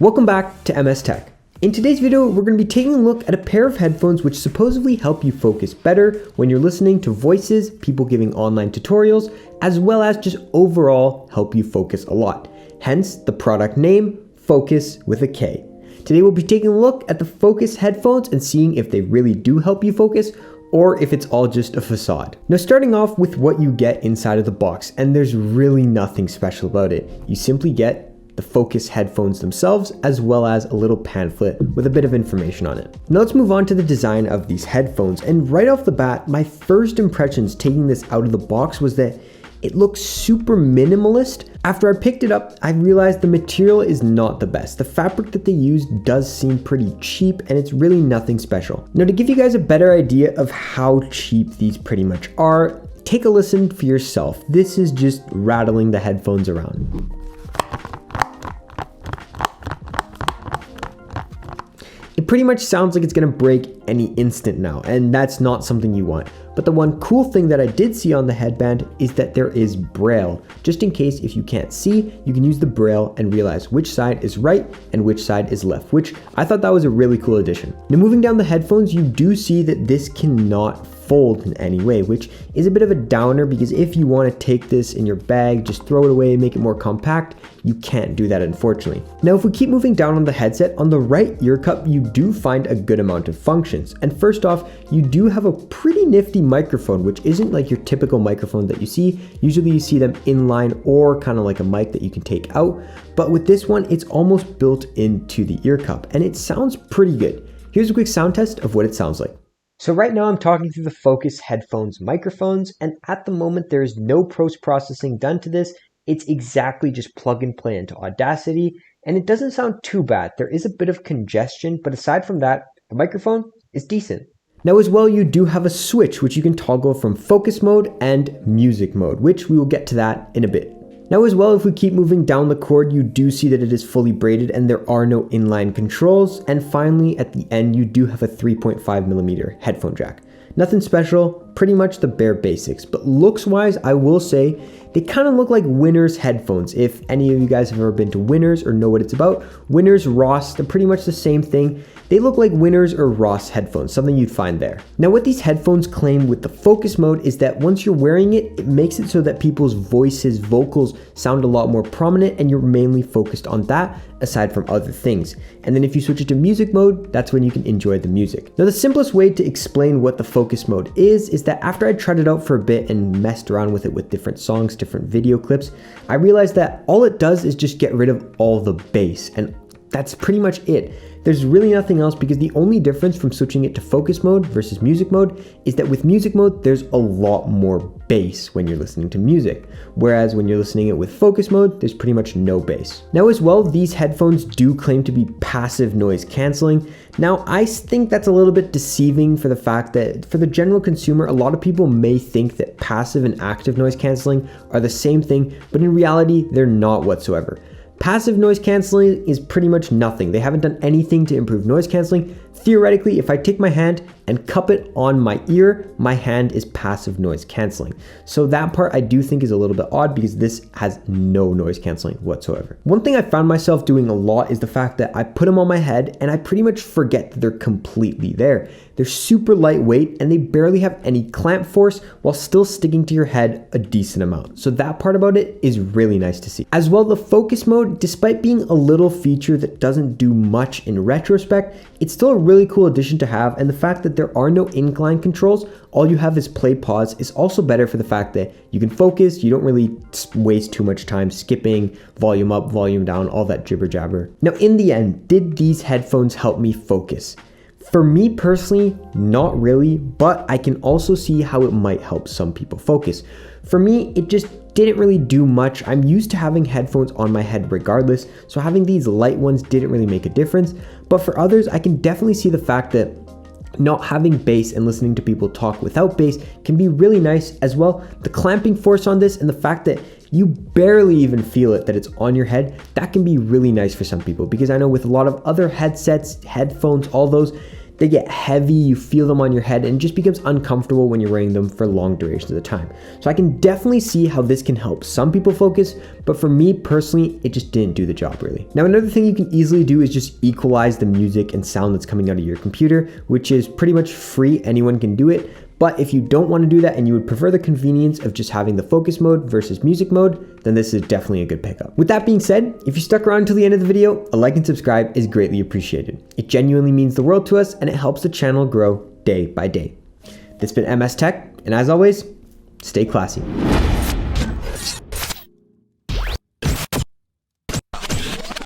Welcome back to MS Tech. In today's video, we're going to be taking a look at a pair of headphones which supposedly help you focus better when you're listening to voices, people giving online tutorials, as well as just overall help you focus a lot. Hence the product name, Focus with a K. Today we'll be taking a look at the Focus headphones and seeing if they really do help you focus or if it's all just a facade. Now starting off with what you get inside of the box, and there's really nothing special about it. You simply get the Focus headphones themselves, as well as a little pamphlet with a bit of information on it. Now let's move on to the design of these headphones, and right off the bat, my first impressions taking this out of the box was that it looks super minimalist. After I picked it up, I realized the material is not the best. The fabric that they use does seem pretty cheap, and it's really nothing special. Now to give you guys a better idea of how cheap these pretty much are, take a listen for yourself. This is just rattling the headphones around. It pretty much sounds like it's gonna break any instant now, and that's not something you want. But the one cool thing that I did see on the headband is that there is Braille. Just in case if you can't see, you can use the Braille and realize which side is right and which side is left, which I thought that was a really cool addition. Now moving down the headphones, you do see that this cannot fold in any way, which is a bit of a downer because if you want to take this in your bag, just throw it away, make it more compact, you can't do that unfortunately. Now if we keep moving down on the headset, on the right ear cup you do find a good amount of functions. And first off, you do have a pretty nifty microphone, which isn't like your typical microphone that you see. Usually you see them inline or kind of like a mic that you can take out, but with this one it's almost built into the ear cup and it sounds pretty good. Here's a quick sound test of what it sounds like. So right now I'm talking through the Focus headphones microphones, and at the moment there is no post-processing done to this. It's exactly just plug and play into Audacity, and it doesn't sound too bad. There is a bit of congestion, but aside from that, the microphone is decent. Now as well, you do have a switch which you can toggle from focus mode and music mode, which we will get to that in a bit. Now as well, if we keep moving down the cord, you do see that it is fully braided and there are no inline controls. And finally, at the end, you do have a 3.5mm headphone jack. Nothing special, pretty much the bare basics, but looks wise, I will say they kind of look like Winners headphones. If any of you guys have ever been to Winners or know what it's about, Winners, Ross, they're pretty much the same thing. They look like Winners or Ross headphones, something you'd find there. Now what these headphones claim with the focus mode is that once you're wearing it, it makes it so that people's voices, vocals sound a lot more prominent and you're mainly focused on that aside from other things. And then if you switch it to music mode, that's when you can enjoy the music. Now the simplest way to explain what the focus mode is that after I tried it out for a bit and messed around with it with different songs, different video clips, I realized that all it does is just get rid of all the bass, and that's pretty much it. There's really nothing else because the only difference from switching it to focus mode versus music mode is that with music mode, there's a lot more bass when you're listening to music. Whereas when you're listening it with focus mode, there's pretty much no bass. Now as well, these headphones do claim to be passive noise canceling. Now I think that's a little bit deceiving for the fact that for the general consumer, a lot of people may think that passive and active noise canceling are the same thing, but in reality, they're not whatsoever. Passive noise canceling is pretty much nothing. They haven't done anything to improve noise canceling. Theoretically, if I take my hand and cup it on my ear, my hand is passive noise canceling. So that part I do think is a little bit odd because this has no noise canceling whatsoever. One thing I found myself doing a lot is the fact that I put them on my head and I pretty much forget that they're completely there. They're super lightweight and they barely have any clamp force while still sticking to your head a decent amount. So that part about it is really nice to see. As well, the focus mode, despite being a little feature that doesn't do much in retrospect, it's still a really cool addition to have, and the fact that there are no incline controls, all you have is play pause, is also better for the fact that you can focus, you don't really waste too much time skipping volume up, volume down, all that jibber jabber. Now in the end, did these headphones help me focus? For me personally, not really, but I can also see how it might help some people focus. For me, it just didn't really do much. I'm used to having headphones on my head regardless, so having these light ones didn't really make a difference. But for others, I can definitely see the fact that not having bass and listening to people talk without bass can be really nice as well. The clamping force on this and the fact that you barely even feel it, that it's on your head, that can be really nice for some people, because I know with a lot of other headsets, headphones, all those, They get heavy, you feel them on your head, and it just becomes uncomfortable when you're wearing them for long durations of time. So I can definitely see how this can help some people focus, but for me personally, it just didn't do the job really. Now another thing you can easily do is just equalize the music and sound that's coming out of your computer, which is pretty much free, anyone can do it. But if you don't want to do that and you would prefer the convenience of just having the focus mode versus music mode, then this is definitely a good pickup. With that being said, if you stuck around until the end of the video, a like and subscribe is greatly appreciated. It genuinely means the world to us and it helps the channel grow day by day. This has been MS Tech, and as always, stay classy.